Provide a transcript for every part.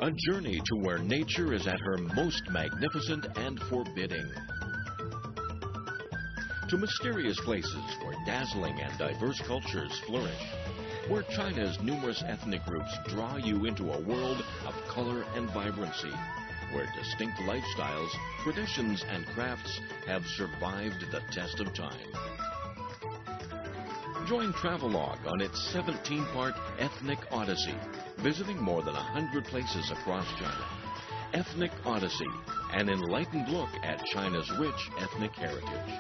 A journey to where nature is at her most magnificent and forbidding. To mysterious places where dazzling and diverse cultures flourish. Where China's numerous ethnic groups draw you into a world of color and vibrancy. Where distinct lifestyles, traditions, and crafts have survived the test of time. Join Travelogue on its 17-part Ethnic Odyssey, visiting more than 100 places across China. Ethnic Odyssey, an enlightened look at China's rich ethnic heritage.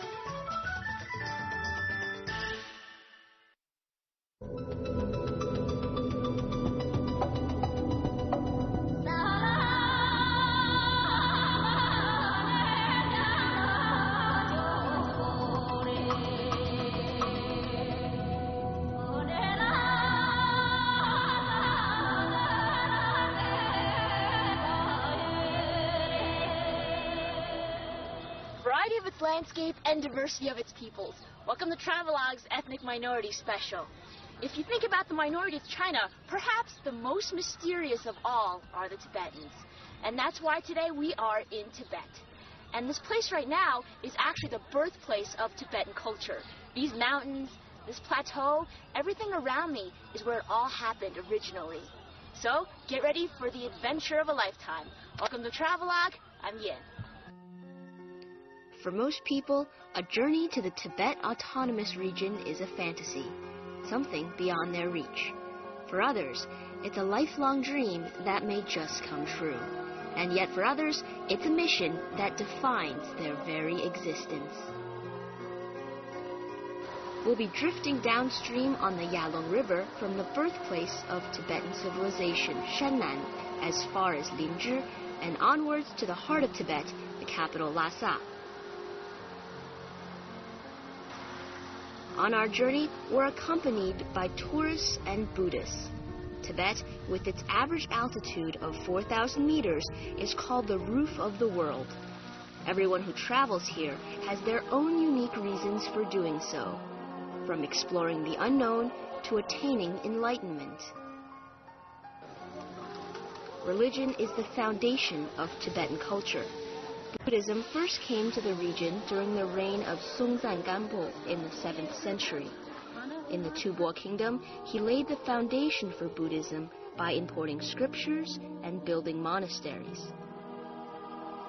Variety of its landscape and diversity of its peoples. Welcome to Travelogue's Ethnic Minority Special. If you think about the minority of China, perhaps the most mysterious of all are the Tibetans. And that's why today we are in Tibet. And this place right now is actually the birthplace of Tibetan culture. These mountains, this plateau, everything around me is where it all happened originally. So get ready for the adventure of a lifetime. Welcome to Travelogue, I'm Yin. For most people, a journey to the Tibet Autonomous Region is a fantasy, something beyond their reach. For others, it's a lifelong dream that may just come true. And yet for others, it's a mission that defines their very existence. We'll be drifting downstream on the Yalong River from the birthplace of Tibetan civilization, Shannan, as far as Linzhi, and onwards to the heart of Tibet, the capital Lhasa. On our journey, we're accompanied by tourists and Buddhists. Tibet, with its average altitude of 4,000 meters, is called the roof of the world. Everyone who travels here has their own unique reasons for doing so, from exploring the unknown to attaining enlightenment. Religion is the foundation of Tibetan culture. Buddhism first came to the region during the reign of Songtsen Gampo in the 7th century. In the Tubo Kingdom, he laid the foundation for Buddhism by importing scriptures and building monasteries.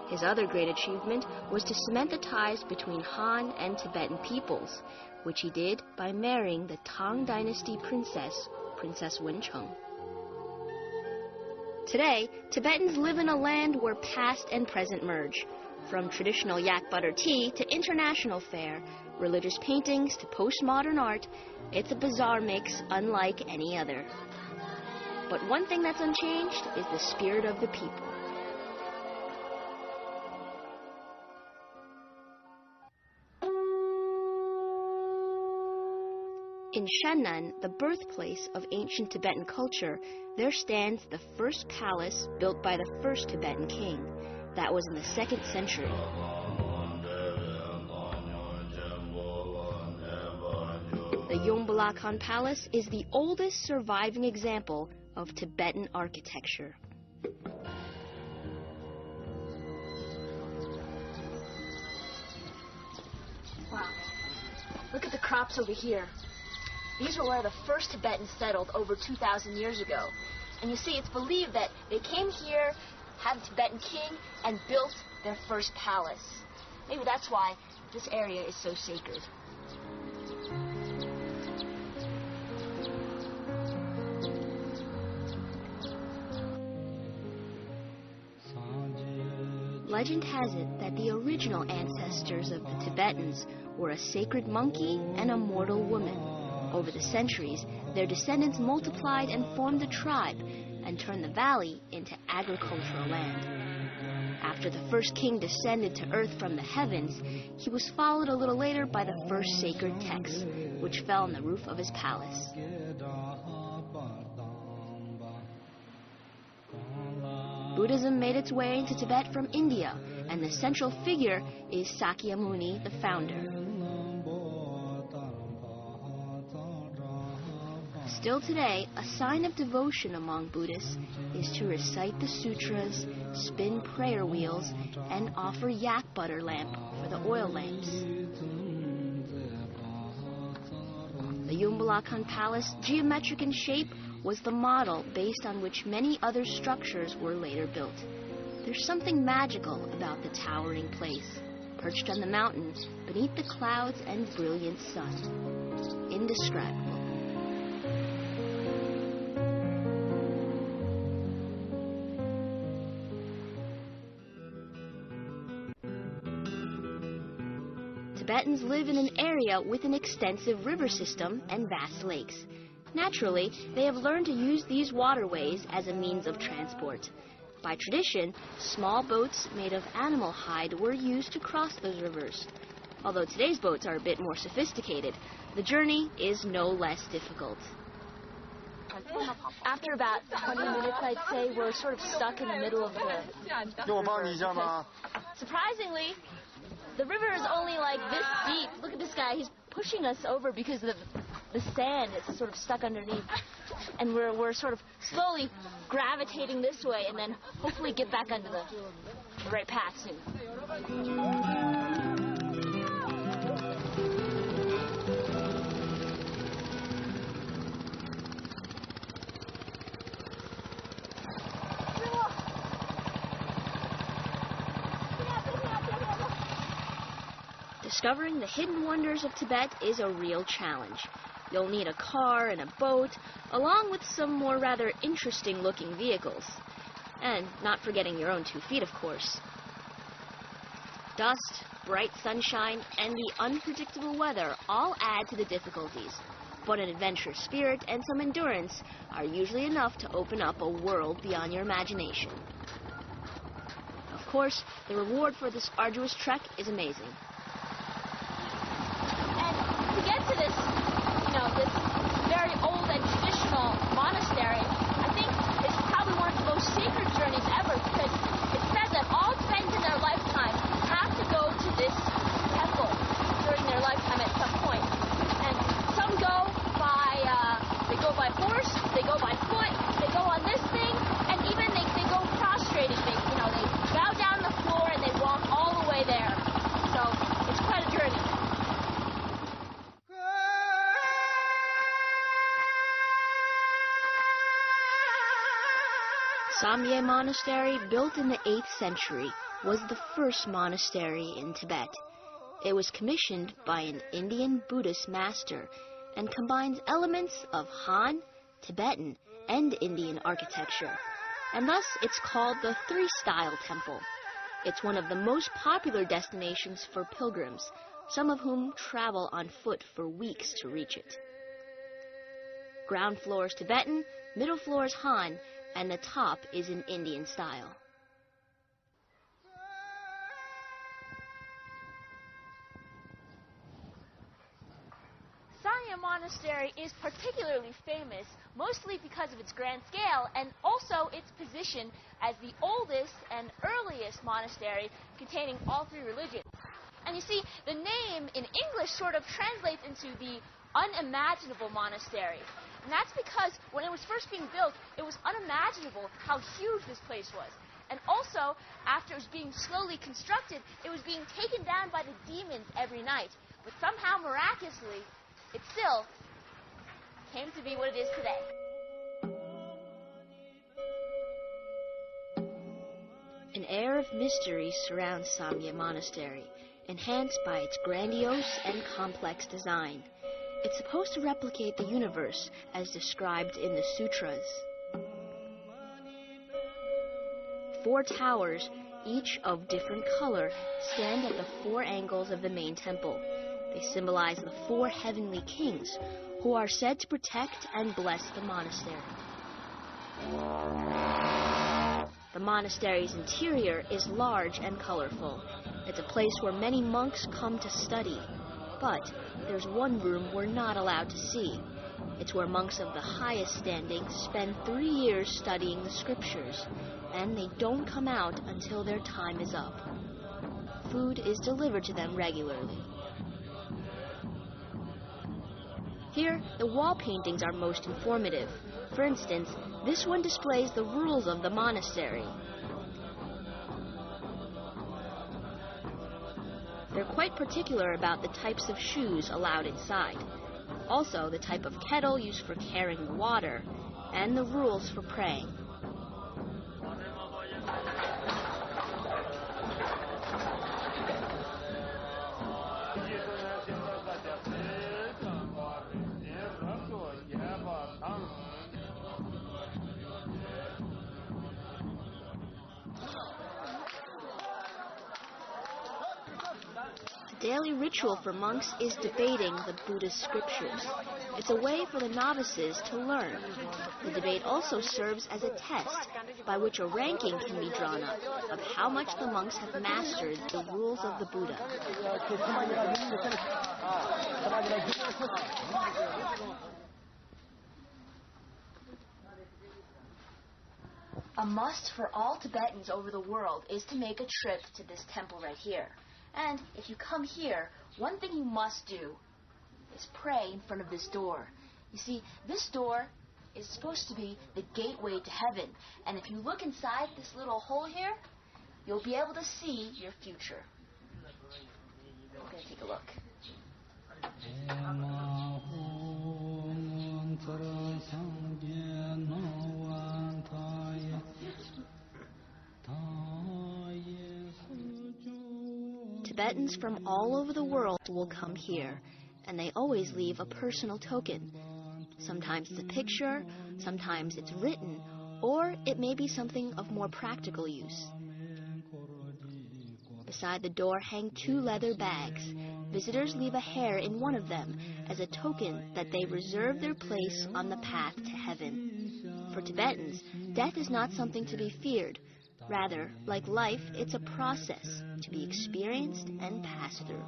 His other great achievement was to cement the ties between Han and Tibetan peoples, which he did by marrying the Tang Dynasty princess, Princess Wencheng. Today, Tibetans live in a land where past and present merge. From traditional yak butter tea to international fare, religious paintings to postmodern art, it's a bizarre mix unlike any other. But one thing that's unchanged is the spirit of the people. In Shannan, the birthplace of ancient Tibetan culture, there stands the first palace built by the first Tibetan king. That was in the 2nd century. The Yongbalakan Palace is the oldest surviving example of Tibetan architecture. Wow, look at the crops over here. These were where the first Tibetans settled over 2,000 years ago. And you see, it's believed that they came here, had a Tibetan king, and built their first palace. Maybe that's why this area is so sacred. Legend has it that the original ancestors of the Tibetans were a sacred monkey and a mortal woman. Over the centuries, their descendants multiplied and formed a tribe and turned the valley into agricultural land. After the first king descended to earth from the heavens, he was followed a little later by the first sacred text, which fell on the roof of his palace. Buddhism made its way into Tibet from India, and the central figure is Sakyamuni, the founder. Still today, a sign of devotion among Buddhists is to recite the sutras, spin prayer wheels, and offer yak butter lamp for the oil lamps. The Yumbalakan Palace, geometric in shape, was the model based on which many other structures were later built. There's something magical about the towering place, perched on the mountain beneath the clouds and brilliant sun. Indescribable. Tibetans live in an area with an extensive river system and vast lakes. Naturally, they have learned to use these waterways as a means of transport. By tradition, small boats made of animal hide were used to cross those rivers. Although today's boats are a bit more sophisticated, the journey is no less difficult. After about 20 minutes, I'd say, we're sort of stuck in the middle of the river. Surprisingly, the river is only like this deep. Look at this guy. He's pushing us over because the sand is sort of stuck underneath. And we're sort of slowly gravitating this way and then hopefully get back onto the right path soon. Discovering the hidden wonders of Tibet is a real challenge. You'll need a car and a boat, along with some more rather interesting-looking vehicles. And not forgetting your own 2 feet, of course. Dust, bright sunshine, and the unpredictable weather all add to the difficulties. But an adventurous spirit and some endurance are usually enough to open up a world beyond your imagination. Of course, the reward for this arduous trek is amazing. To get to this, this very old and traditional monastery, I think it's probably one of the most sacred journeys ever, because it says that all Tibetans in their lifetime have to go to this temple during their lifetime at some point. And some go by horse, they go by foot, they go on this thing, and even they go prostrated. They bow down on the floor and they walk all the way there. So it's quite a journey. Samye Monastery, built in the 8th century, was the first monastery in Tibet. It was commissioned by an Indian Buddhist master and combines elements of Han, Tibetan, and Indian architecture. And thus, it's called the Three-Style Temple. It's one of the most popular destinations for pilgrims, some of whom travel on foot for weeks to reach it. Ground floor is Tibetan, middle floor is Han, and the top is in Indian style. Samye Monastery is particularly famous, mostly because of its grand scale and also its position as the oldest and earliest monastery containing all 3 religions. And you see, the name in English sort of translates into the unimaginable monastery. And that's because when it was first being built, it was unimaginable how huge this place was. And also, after it was being slowly constructed, it was being taken down by the demons every night. But somehow, miraculously, it still came to be what it is today. An air of mystery surrounds Samye Monastery, enhanced by its grandiose and complex design. It's supposed to replicate the universe as described in the sutras. 4 towers, each of different color, stand at the 4 angles of the main temple. They symbolize the 4 heavenly kings, who are said to protect and bless the monastery. The monastery's interior is large and colorful. It's a place where many monks come to study. But there's one room we're not allowed to see. It's where monks of the highest standing spend 3 years studying the scriptures, and they don't come out until their time is up. Food is delivered to them regularly. Here, the wall paintings are most informative. For instance, this one displays the rules of the monastery. They're quite particular about the types of shoes allowed inside, also the type of kettle used for carrying water, and the rules for praying. The daily ritual for monks is debating the Buddhist scriptures. It's a way for the novices to learn. The debate also serves as a test by which a ranking can be drawn up of how much the monks have mastered the rules of the Buddha. A must for all Tibetans over the world is to make a trip to this temple right here. And if you come here, one thing you must do is pray in front of this door. You see, this door is supposed to be the gateway to heaven. And if you look inside this little hole here, you'll be able to see your future. We're going to take a look. Tibetans from all over the world will come here, and they always leave a personal token. Sometimes it's a picture, sometimes it's written, or it may be something of more practical use. Beside the door hang 2 leather bags. Visitors leave a hair in one of them as a token that they reserve their place on the path to heaven. For Tibetans, death is not something to be feared. Rather, like life, it's a process to be experienced and passed through.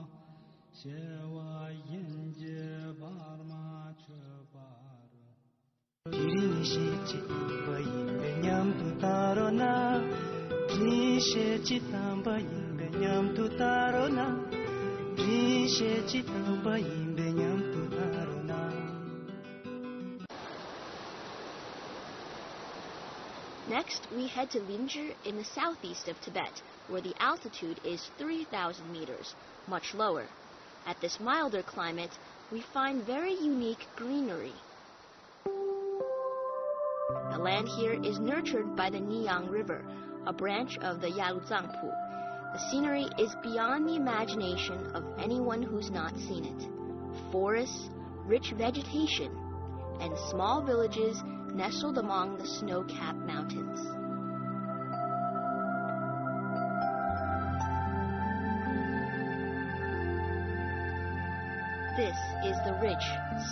Next, we head to Linzhi in the southeast of Tibet, where the altitude is 3,000 meters, much lower. At this milder climate, we find very unique greenery. The land here is nurtured by the Niyang River, a branch of the Yaluzangpu. The scenery is beyond the imagination of anyone who's not seen it. Forests, rich vegetation, and small villages nestled among the snow-capped mountains. This is the rich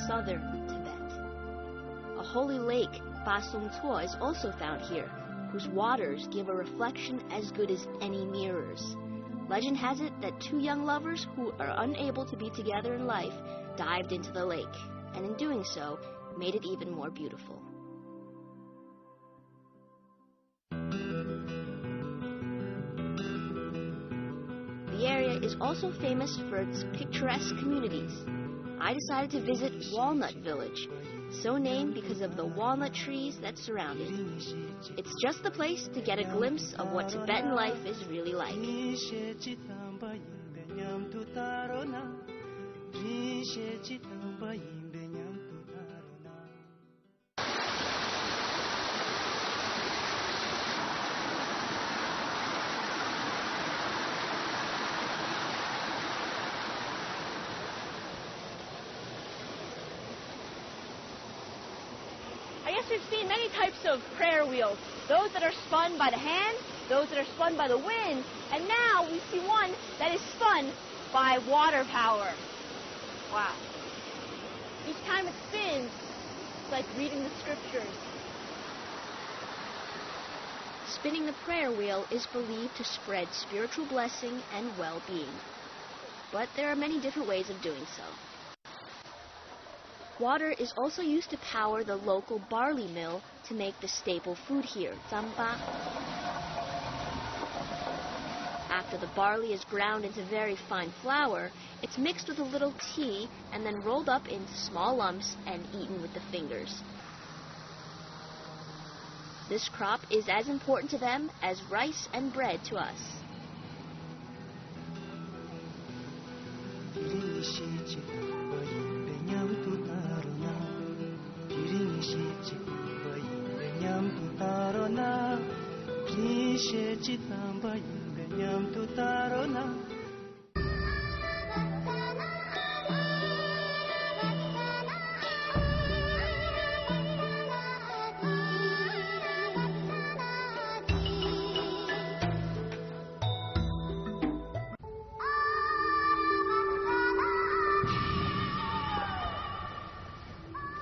southern Tibet. A holy lake, Basung Tuo, is also found here, whose waters give a reflection as good as any mirrors. Legend has it that 2 young lovers who are unable to be together in life dived into the lake, and in doing so, made it even more beautiful. The area is also famous for its picturesque communities. I decided to visit Walnut Village, so named because of the walnut trees that surround it. It's just the place to get a glimpse of what Tibetan life is really like. I guess we've seen many types of prayer wheels. Those that are spun by the hand, those that are spun by the wind, and now we see one that is spun by water power. Wow. Each time it spins, it's like reading the scriptures. spinning the prayer wheel is believed to spread spiritual blessing and well-being. But there are many different ways of doing so. Water is also used to power the local barley mill to make the staple food here, zamba. After the barley is ground into very fine flour, it's mixed with a little tea and then rolled up into small lumps and eaten with the fingers. This crop is as important to them as rice and bread to us.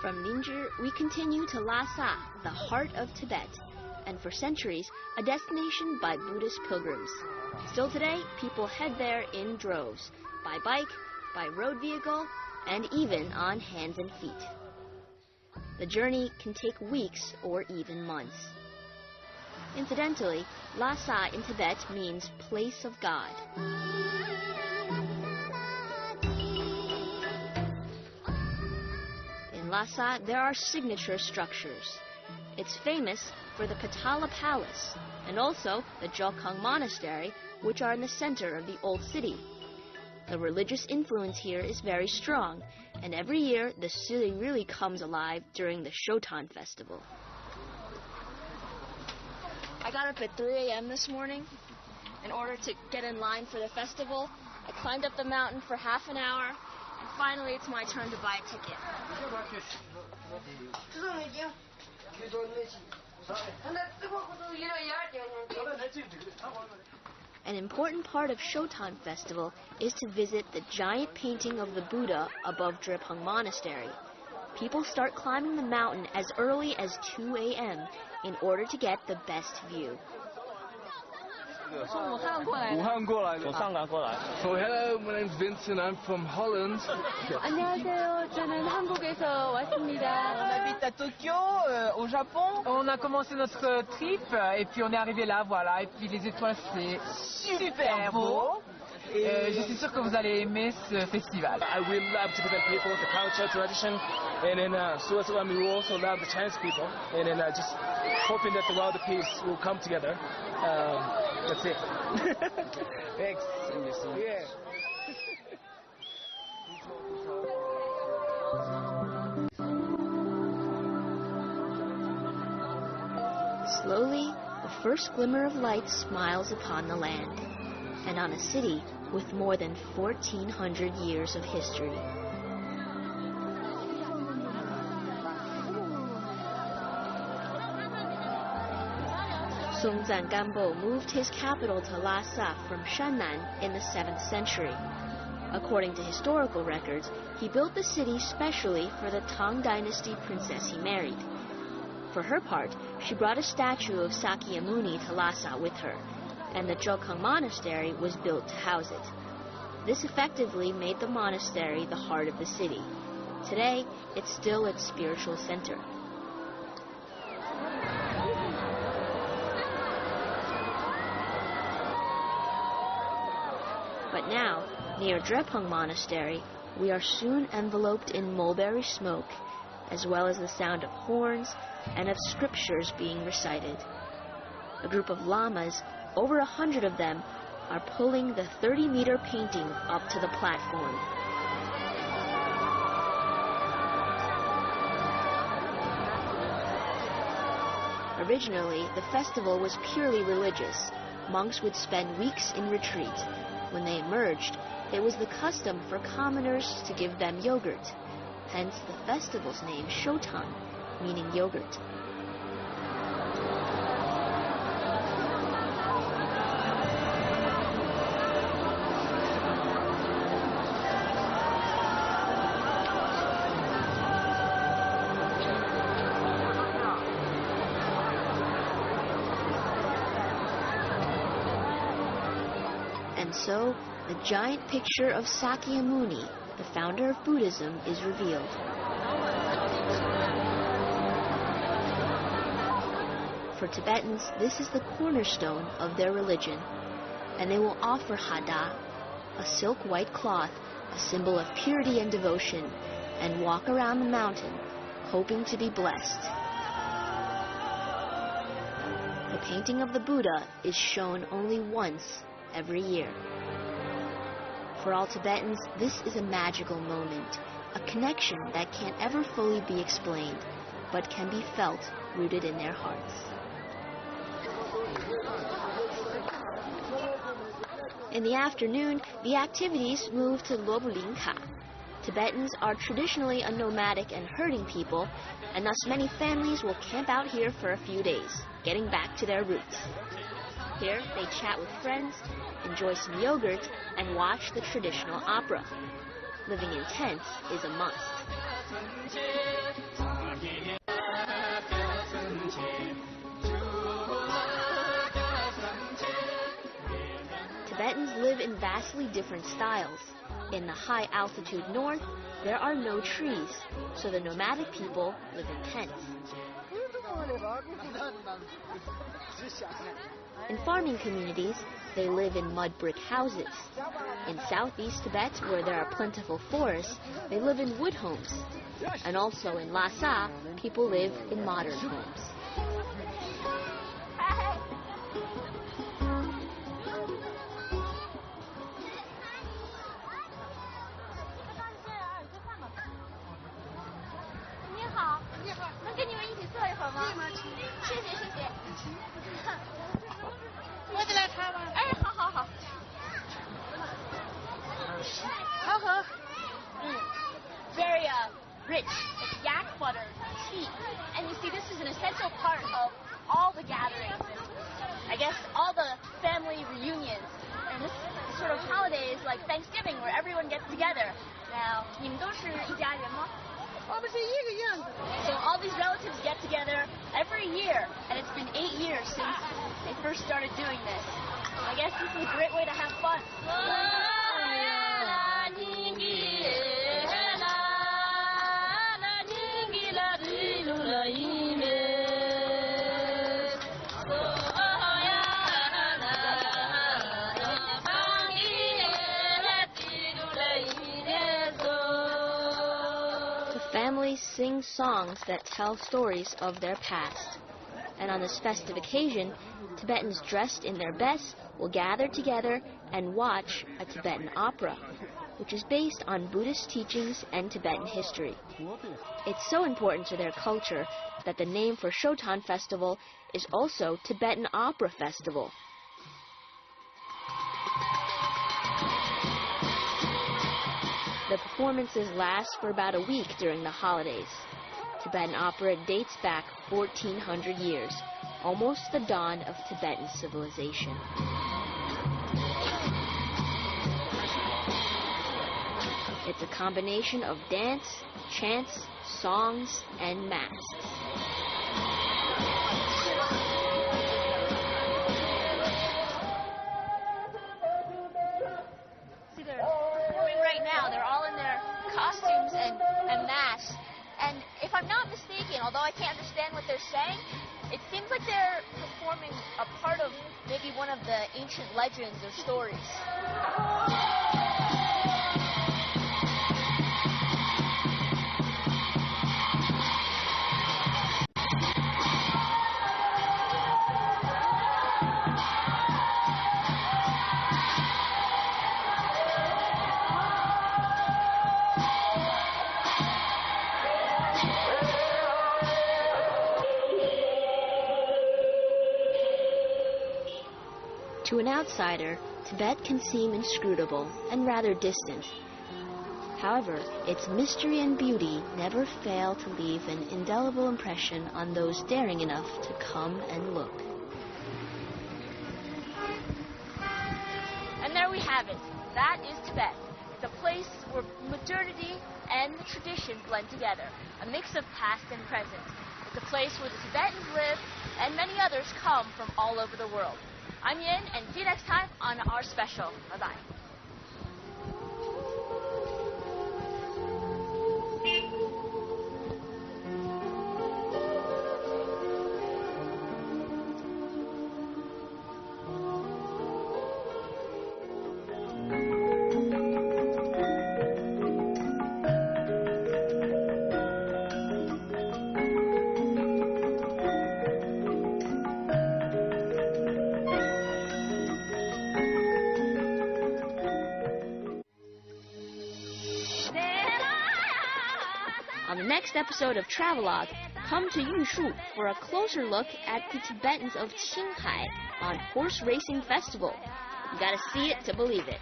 From Ningzhi, we continue to Lhasa, the heart of Tibet, and for centuries, a destination by Buddhist pilgrims. Still today, people head there in droves, by bike, by road vehicle, and even on hands and feet. The journey can take weeks or even months. Incidentally, Lhasa in Tibet means place of God. In Lhasa, there are signature structures. It's famous for the Patala Palace and also the Jokhang Monastery, which are in the center of the old city. The religious influence here is very strong, and every year the city really comes alive during the Shotan festival. I got up at 3 a.m. this morning in order to get in line for the festival. I climbed up the mountain for half an hour, and finally it's my turn to buy a ticket. An important part of Shotan Festival is to visit the giant painting of the Buddha above Drepung Monastery. People start climbing the mountain as early as 2 a.m. in order to get the best view. Hello, my name is Vincent. I'm from Holland. 안녕하세요. 저는 한국에서 왔습니다. On habite à Tokyo, au Japon. On a commencé notre trip et puis on est arrivé là, voilà. Et puis les étoiles, c'est super beau. Je suis sûre que vous allez aimer ce festival. I really love Tibetan people, the culture, tradition, and then we also love the Chinese people, and then just hoping that the world peace will come together. That's it. Thanks. Yeah. Slowly, the first glimmer of light smiles upon the land, and on a city with more than 1,400 years of history. Songtsen Gampo moved his capital to Lhasa from Shannan in the 7th century. According to historical records, he built the city specially for the Tang Dynasty princess he married. For her part, she brought a statue of Sakyamuni to Lhasa with her, and the Jokhang Monastery was built to house it. This effectively made the monastery the heart of the city. Today, it's still its spiritual center. But now, near Drepung Monastery, we are soon enveloped in mulberry smoke, as well as the sound of horns and of scriptures being recited. A group of lamas, over 100 of them, are pulling the 30-meter painting up to the platform. Originally, the festival was purely religious. Monks would spend weeks in retreat. When they emerged, it was the custom for commoners to give them yogurt. Hence the festival's name, Shotan, meaning yogurt. And so, the giant picture of Sakyamuni, the founder of Buddhism, is revealed. For Tibetans, this is the cornerstone of their religion, and they will offer hada, a silk white cloth, a symbol of purity and devotion, and walk around the mountain, hoping to be blessed. The painting of the Buddha is shown only once every year. For all Tibetans, this is a magical moment, a connection that can't ever fully be explained, but can be felt rooted in their hearts. In the afternoon, the activities move to Lobulinka. Tibetans are traditionally a nomadic and herding people, and thus many families will camp out here for a few days, getting back to their roots. Here, they chat with friends, enjoy some yogurt, and watch the traditional opera. Living in tents is a must. Tibetans live in vastly different styles. In the high altitude north, there are no trees, so the nomadic people live in tents. In farming communities, they live in mud brick houses. In southeast Tibet, where there are plentiful forests, they live in wood homes. And also in Lhasa, people live in modern homes. Very rich. It's yak butter, tea. And you see, this is an essential part of all the gatherings. I guess all the family reunions. And this sort of holidays like Thanksgiving where everyone gets together. Now, 你们都是一家人吗? So all these relatives get together every year, and it's been 8 years since they first started doing this. I guess this is a great way to have fun. Families sing songs that tell stories of their past. And on this festive occasion, Tibetans dressed in their best will gather together and watch a Tibetan opera, which is based on Buddhist teachings and Tibetan history. It's so important to their culture that the name for Shotan Festival is also Tibetan Opera Festival. The performances last for about a week during the holidays. Tibetan opera dates back 1,400 years, almost the dawn of Tibetan civilization. It's a combination of dance, chants, songs, and masks. Costumes and masks. And if I'm not mistaken, although I can't understand what they're saying, it seems like they're performing a part of maybe one of the ancient legends or stories. To an outsider, Tibet can seem inscrutable and rather distant. However, its mystery and beauty never fail to leave an indelible impression on those daring enough to come and look. And there we have it. That is Tibet. It's a place where modernity and the tradition blend together, a mix of past and present. It's a place where the Tibetans live and many others come from all over the world. I'm Yin, and see you next time on our special. Bye-bye. On the next episode of Travelogue, come to Yushu for a closer look at the Tibetans of Qinghai on Horse Racing Festival. You gotta see it to believe it.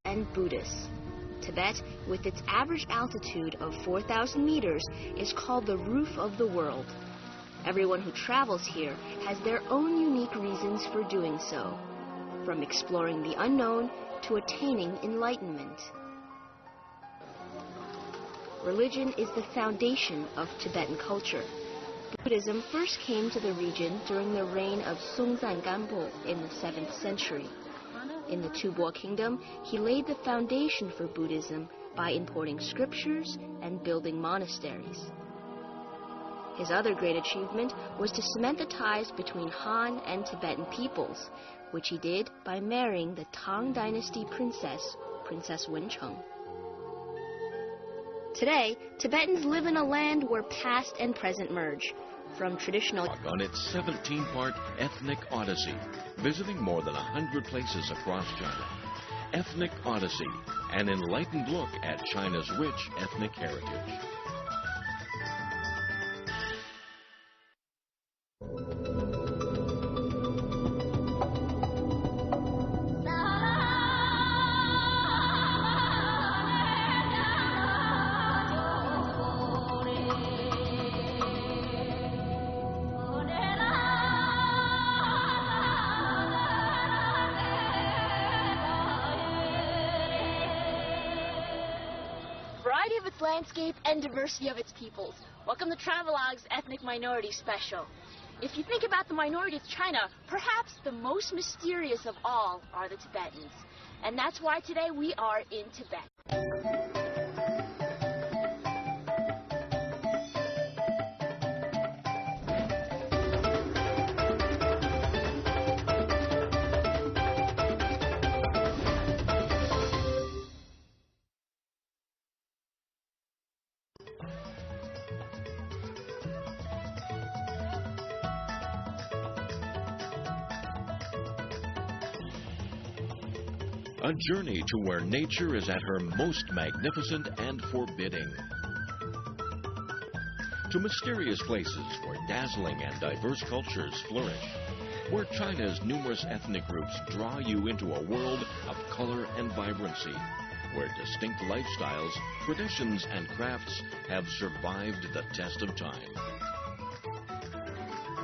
And Buddhists. Tibet, with its average altitude of 4,000 meters, is called the roof of the world. Everyone who travels here has their own unique reasons for doing so, from exploring the unknown to attaining enlightenment. Religion is the foundation of Tibetan culture. Buddhism first came to the region during the reign of Songtsen Gampo in the 7th century. In the Tubo Kingdom, he laid the foundation for Buddhism by importing scriptures and building monasteries. His other great achievement was to cement the ties between Han and Tibetan peoples, which he did by marrying the Tang Dynasty princess, Princess Wencheng. Today, Tibetans live in a land where past and present merge. From traditional on its 17-part ethnic odyssey, visiting more than 100 places across China. Ethnic Odyssey, an enlightened look at China's rich ethnic heritage. Variety of its landscape and diversity of its peoples. Welcome to Travelogue's Ethnic Minority Special. If you think about the minority of China, perhaps the most mysterious of all are the Tibetans. And that's why today we are in Tibet. A journey to where nature is at her most magnificent and forbidding. To mysterious places where dazzling and diverse cultures flourish. Where China's numerous ethnic groups draw you into a world of color and vibrancy. Where distinct lifestyles, traditions, and crafts have survived the test of time.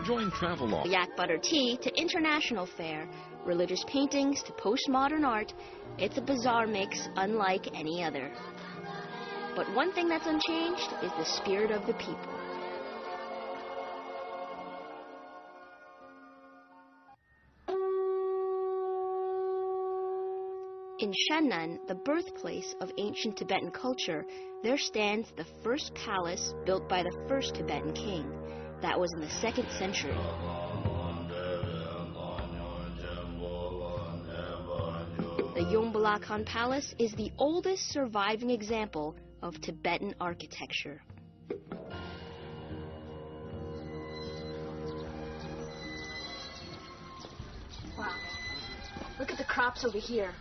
Join Travelogue. Yak butter tea to international fare, religious paintings to postmodern art, it's a bizarre mix unlike any other. But one thing that's unchanged is the spirit of the people. In Shannan, the birthplace of ancient Tibetan culture, there stands the first palace built by the first Tibetan king. That was in the 2nd century. The Yongbalakan Palace is the oldest surviving example of Tibetan architecture. Wow. Look at the crops over here.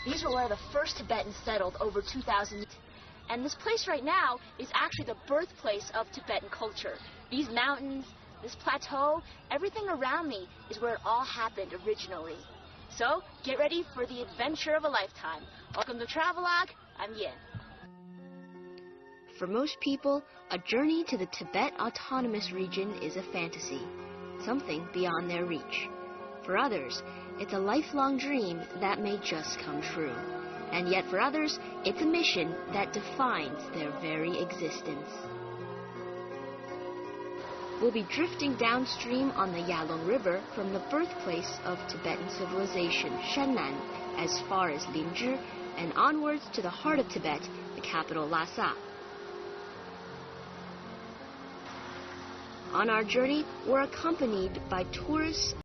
These were where the first Tibetans settled over 2,000 years. And this place right now is actually the birthplace of Tibetan culture. These mountains, this plateau, everything around me is where it all happened originally. So, get ready for the adventure of a lifetime. Welcome to Travelogue. I'm Yin. For most people, a journey to the Tibet Autonomous Region is a fantasy, something beyond their reach. For others, it's a lifelong dream that may just come true. And yet for others, it's a mission that defines their very existence. We'll be drifting downstream on the Yalong River from the birthplace of Tibetan civilization, Shannan, as far as Linzhi, and onwards to the heart of Tibet, the capital Lhasa. On our journey, we're accompanied by tourists